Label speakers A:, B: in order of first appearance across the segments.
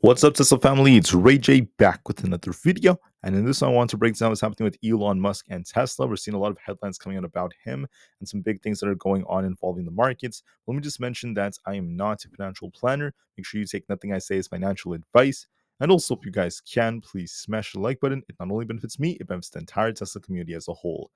A: What's up, Tesla family? It's Ray J back with another video. And in this one, I want to break down what's happening with Elon Musk and Tesla. We're seeing a lot of headlines coming out about him and some big things that are going on involving the markets. Let me just mention that I am not a financial planner. Make sure you take nothing I say as financial advice. And also, if you guys can, please smash the like button. It not only benefits me, it benefits the entire Tesla community as a whole.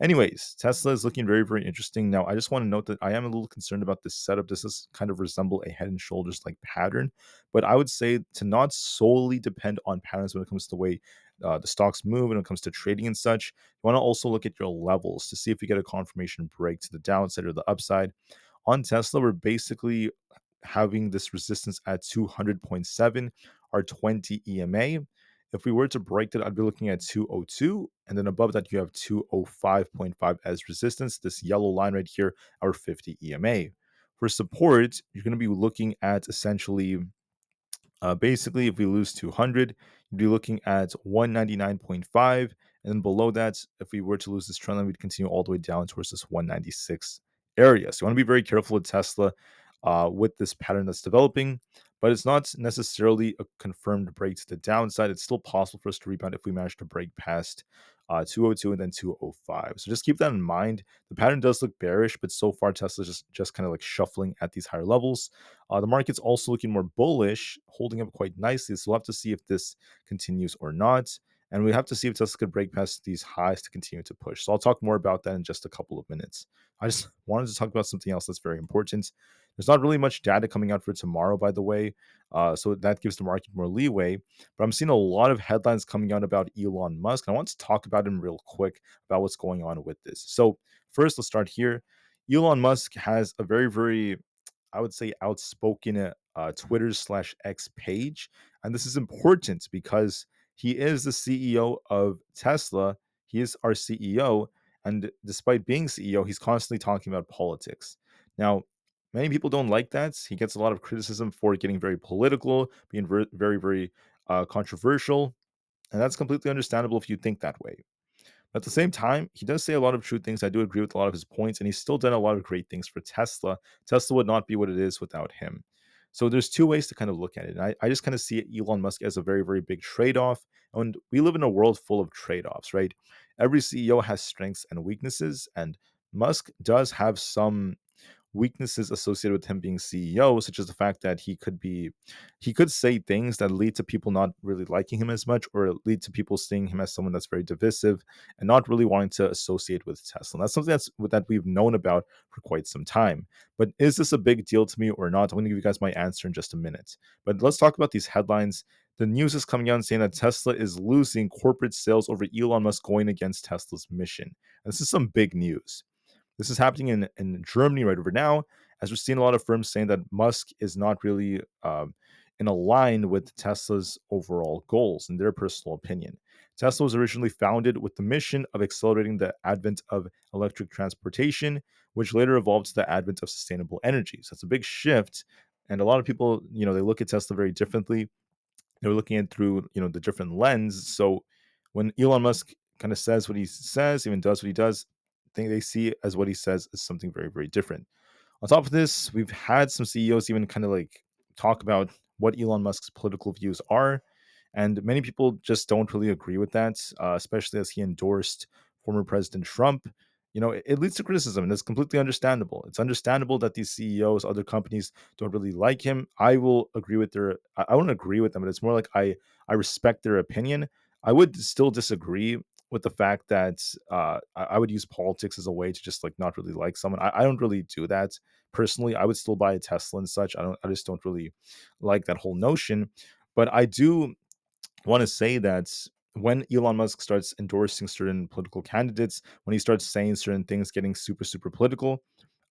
A: Anyways, Tesla is looking very, very interesting. Now, I just want to note that I am a little concerned about this setup. This is kind of resemble a head and shoulders like pattern, but I would say to not solely depend on patterns when it comes to the way the stocks move, when it comes to trading and such. You want to also look at your levels to see if you get a confirmation break to the downside or the upside. On Tesla, we're basically having this resistance at 200.7 or 20 EMA. If we were to break that, I'd be looking at 202. And then above that, you have 205.5 as resistance. This yellow line right here, our 50 EMA. For support, you're going to be looking at essentially, basically, if we lose 200, you'd be looking at 199.5. And then below that, if we were to lose this trend line, we'd continue all the way down towards this 196 area. So you want to be very careful with Tesla with this pattern that's developing, but it's not necessarily a confirmed break to the downside. It's still possible for us to rebound if we manage to break past 202 and then 205. So just keep that in mind. The pattern does look bearish, but so far Tesla's just kind of like shuffling at these higher levels. The market's also looking more bullish, holding up quite nicely. So we'll have to see if this continues or not. And we have to see if Tesla could break past these highs to continue to push. So I'll talk more about that in just a couple of minutes. I just wanted to talk about something else that's very important. There's not really much data coming out for tomorrow, by the way. So that gives the market more leeway. But I'm seeing a lot of headlines coming out about Elon Musk. And I want to talk about him real quick about what's going on with this. So first, let's start here. Elon Musk has a very, very, I would say, outspoken Twitter slash X page. And this is important because he is the CEO of Tesla. He is our CEO. And despite being CEO, he's constantly talking about politics. Now, many people don't like that. He gets a lot of criticism for getting very political, being very, very controversial. And that's completely understandable if you think that way. At the same time, he does say a lot of true things. I do agree with a lot of his points, and he's still done a lot of great things for Tesla. Tesla would not be what it is without him. So there's two ways to kind of look at it. And I just kind of see Elon Musk as a very, very big trade-off. And we live in a world full of trade-offs, right? Every CEO has strengths and weaknesses, and Musk does have some weaknesses associated with him being CEO, such as the fact that he could say things that lead to people not really liking him as much, or lead to people seeing him as someone that's very divisive and not really wanting to associate with Tesla. And that's something that we've known about for quite some time. But is this a big deal to me or not? I'm going to give you guys my answer in just a minute. But let's talk about these headlines. The news is coming out saying that Tesla is losing corporate sales over Elon Musk going against Tesla's mission. And this is some big news. This is happening in Germany right over now, as we're seeing a lot of firms saying that Musk is not really in line with Tesla's overall goals, in their personal opinion. Tesla was originally founded with the mission of accelerating the advent of electric transportation, which later evolved to the advent of sustainable energy. So it's a big shift. And a lot of people, they look at Tesla very differently. They're looking at through, the different lens. So when Elon Musk kind of says what he says, even does what he does, they see as what he says is something very, very different. On top of this, we've had some CEOs even kind of like talk about what Elon Musk's political views are. And many people just don't really agree with that, especially as he endorsed former President Trump. It leads to criticism, and it's completely understandable. It's understandable that these CEOs, other companies, don't really like him. I will agree with I wouldn't agree with them, but it's more like I respect their opinion. I would still disagree with the fact that I would use politics as a way to just like not really like someone. I don't really do that personally. I would still buy a Tesla and such. I just don't really like that whole notion. But I do want to say that when Elon Musk starts endorsing certain political candidates, when he starts saying certain things, getting super, super political,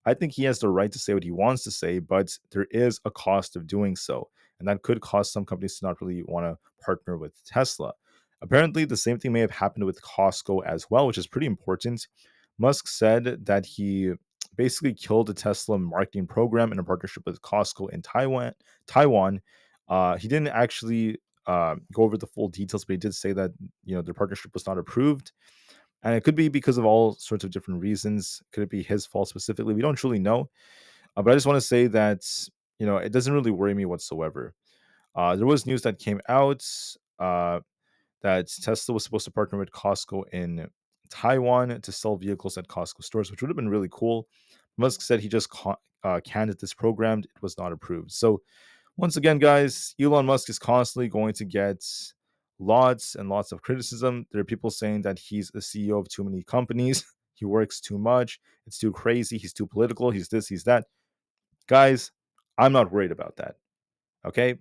A: I think he has the right to say what he wants to say, but there is a cost of doing so. And that could cause some companies to not really want to partner with Tesla. Apparently, the same thing may have happened with Costco as well, which is pretty important. Musk said that he basically killed a Tesla marketing program in a partnership with Costco in Taiwan. He didn't actually go over the full details, but he did say that their partnership was not approved, and it could be because of all sorts of different reasons. Could it be his fault specifically? We don't truly know, but I just want to say that it doesn't really worry me whatsoever. There was news that came out uh, that Tesla was supposed to partner with Costco in Taiwan to sell vehicles at Costco stores, which would have been really cool. Musk said he just canned it this program. It was not approved. So once again, guys, Elon Musk is constantly going to get lots and lots of criticism. There are people saying that he's a CEO of too many companies. He works too much. It's too crazy. He's too political. He's this, he's that. Guys, I'm not worried about that. Okay?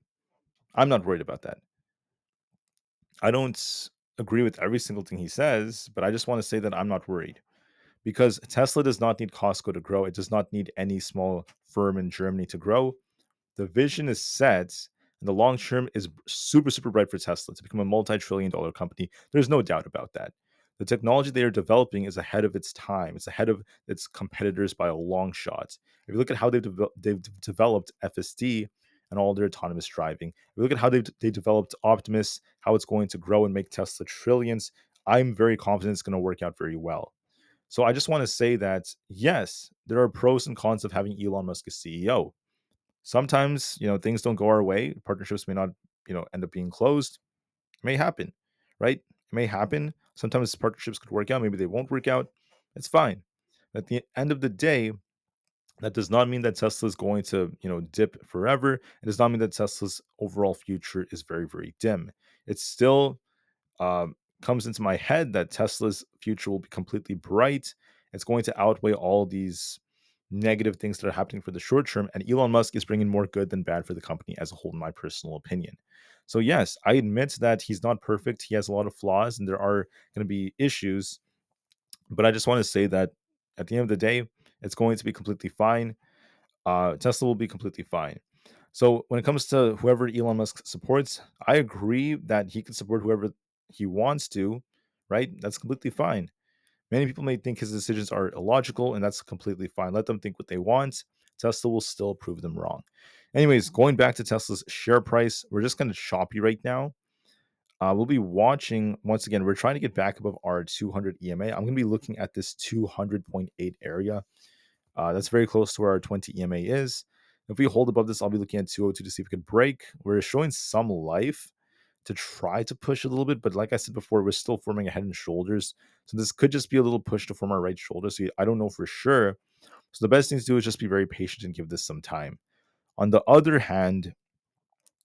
A: I'm not worried about that. I don't agree with every single thing he says, but I just want to say that I'm not worried because Tesla does not need Costco to grow. It does not need any small firm in Germany to grow. The vision is set, and the long term is super, super bright for Tesla to become a multi-trillion-dollar company. There's no doubt about that. The technology they are developing is ahead of its time. It's ahead of its competitors by a long shot. If you look at how they've developed FSD and all their autonomous driving, if you look at how they developed Optimus, how it's going to grow and make Tesla trillions, I'm very confident it's going to work out very well. So I just want to say that yes, there are pros and cons of having Elon Musk as CEO. Sometimes, things don't go our way. Partnerships may not, end up being closed. It may happen, right? It may happen. Sometimes partnerships could work out. Maybe they won't work out. It's fine. At the end of the day, that does not mean that Tesla is going to, dip forever. It does not mean that Tesla's overall future is very, very dim. It's still comes into my head that Tesla's future will be completely bright. It's going to outweigh all these negative things that are happening for the short term. And Elon Musk is bringing more good than bad for the company as a whole, in my personal opinion. So, yes, I admit that he's not perfect. He has a lot of flaws and there are going to be issues. But I just want to say that at the end of the day, it's going to be completely fine. Tesla will be completely fine. So when it comes to whoever Elon Musk supports, I agree that he can support whoever he wants to, right? That's completely fine. Many people may think his decisions are illogical, and that's completely fine. Let them think what they want. Tesla will still prove them wrong. Anyways, going back to Tesla's share price, we're just kind of choppy right now. We'll be watching once again. We're trying to get back above our 200 EMA. I'm going to be looking at this 200.8 area. That's very close to where our 20 EMA is. If we hold above this, I'll be looking at 202 to see if we could break. We're showing some life to try to push a little bit, but like I said before, we're still forming a head and shoulders. So this could just be a little push to form our right shoulder. So I don't know for sure. So the best thing to do is just be very patient and give this some time. On the other hand,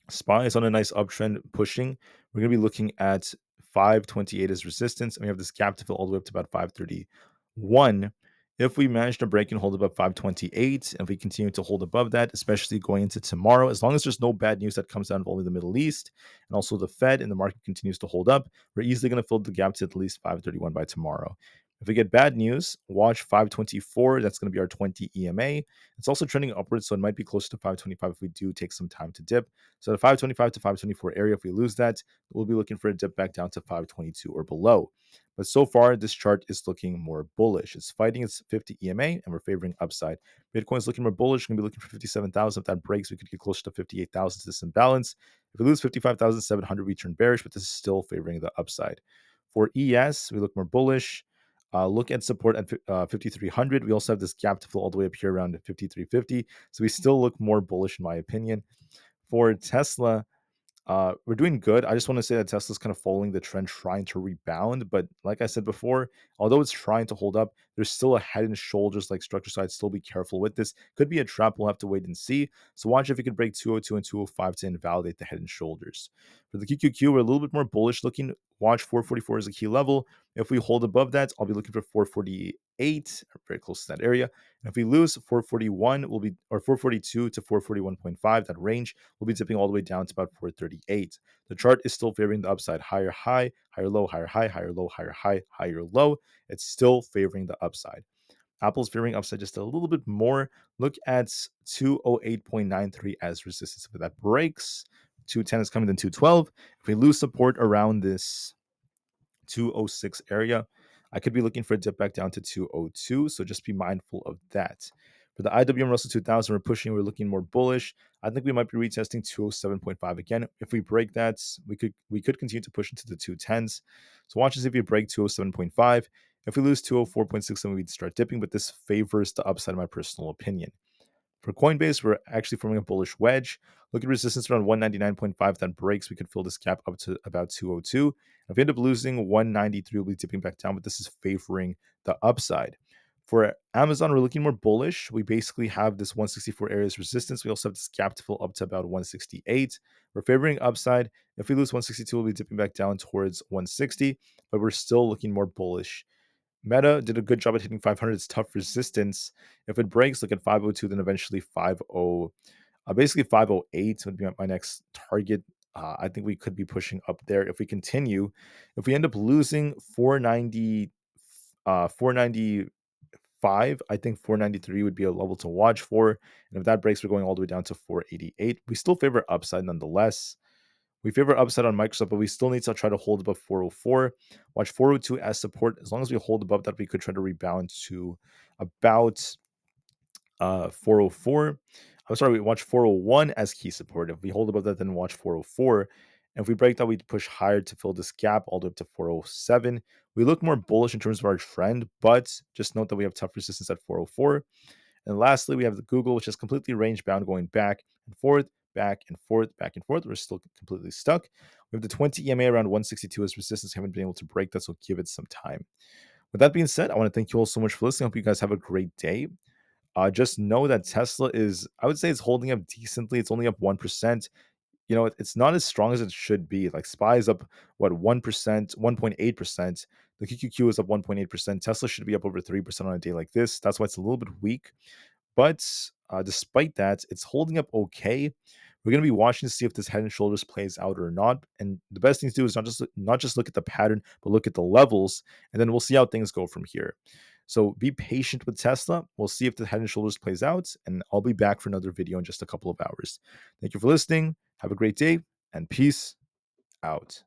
A: SPY is on a nice uptrend pushing. We're going to be looking at 528 as resistance, and we have this gap to fill all the way up to about 531. If we manage to break and hold above 528, and if we continue to hold above that, especially going into tomorrow, as long as there's no bad news that comes down of only the Middle East and also the Fed and the market continues to hold up, we're easily going to fill the gap to at least 531 by tomorrow. If we get bad news, watch 524. That's going to be our 20 EMA. It's also trending upwards, so it might be closer to 525 if we do take some time to dip. So the 525 to 524 area, if we lose that, we'll be looking for a dip back down to 522 or below. But so far, this chart is looking more bullish. It's fighting its 50 EMA, and we're favoring upside. Bitcoin is looking more bullish. We're going to be looking for 57,000. If that breaks, we could get closer to 58,000 to this imbalance. If we lose 55,700, we turn bearish, but this is still favoring the upside. For ES, we look more bullish. Look at support at 5,300. We also have this gap to fill all the way up here around 5,350. So we still look more bullish, in my opinion. For Tesla, we're doing good. I just want to say that Tesla's kind of following the trend, trying to rebound. But like I said before, although it's trying to hold up, there's still a head and shoulders like structure. So I'd still be careful with this. Could be a trap. We'll have to wait and see. So watch if you could break 202 and 205 to invalidate the head and shoulders. For the QQQ, we're a little bit more bullish looking. Watch 444 as a key level. If we hold above that, I'll be looking for 448, very close to that area. And if we lose 441, will be or 442 to 441.5, that range will be dipping all the way down to about 438. The chart is still favoring the upside. Higher high, higher low, higher high, higher low, higher high, higher low. It's still favoring the upside. Apple's favoring upside just a little bit more. Look at 208.93 as resistance. If that breaks, 210 is coming, then 212. If we lose support around this 206 area, I could be looking for a dip back down to 202. So just be mindful of that. For the IWM Russell 2000, we're pushing, we're looking more bullish. I think we might be retesting 207.5 again. If we break that, we could continue to push into the 210s. So watch us if we break 207.5. If we lose 204.67, we'd start dipping, but this favors the upside, in my personal opinion. For Coinbase, we're actually forming a bullish wedge. Look at resistance around 199.5. That breaks, we could fill this gap up to about 202. If we end up losing 193, we'll be tipping back down, but this is favoring the upside. For Amazon, we're looking more bullish. We basically have this 164 areas resistance. We also have this gap to fill up to about 168. We're favoring upside. If we lose 162, we'll be dipping back down towards 160, but we're still looking more bullish. Meta did a good job at hitting 500. It's tough resistance. If it breaks, look at 502, then eventually 50. Basically 508 would be my next target. I think we could be pushing up there if we continue. If we end up losing 490, 495, I think 493 would be a level to watch for. And if that breaks, we're going all the way down to 488. We still favor upside nonetheless. We favor upside on Microsoft, but we still need to try to hold above 404. Watch 402 as support. As long as we hold above that, we could try to rebound to about 404. I'm sorry, we watch 401 as key support. If we hold above that, then watch 404. And if we break that, we'd push higher to fill this gap all the way up to 407. We look more bullish in terms of our trend, but just note that we have tough resistance at 404. And lastly, we have the Google, which is completely range bound, going back and forth, back and forth, back and forth. We're still completely stuck. We have the 20 EMA around 162 as resistance. Haven't been able to break that, so give it some time. With that being said, I want to thank you all so much for listening. I hope you guys have a great day. Just know that Tesla is, I would say, it's holding up decently. It's only up 1%. It's not as strong as it should be. Like SPY is up, what, 1%, 1.8%. The QQQ is up 1.8%. Tesla should be up over 3% on a day like this. That's why it's a little bit weak. But despite that, it's holding up okay. We're going to be watching to see if this head and shoulders plays out or not. And the best thing to do is not just look at the pattern, but look at the levels, and then we'll see how things go from here. So be patient with Tesla. We'll see if the head and shoulders plays out, and I'll be back for another video in just a couple of hours. Thank you for listening. Have a great day, and peace out.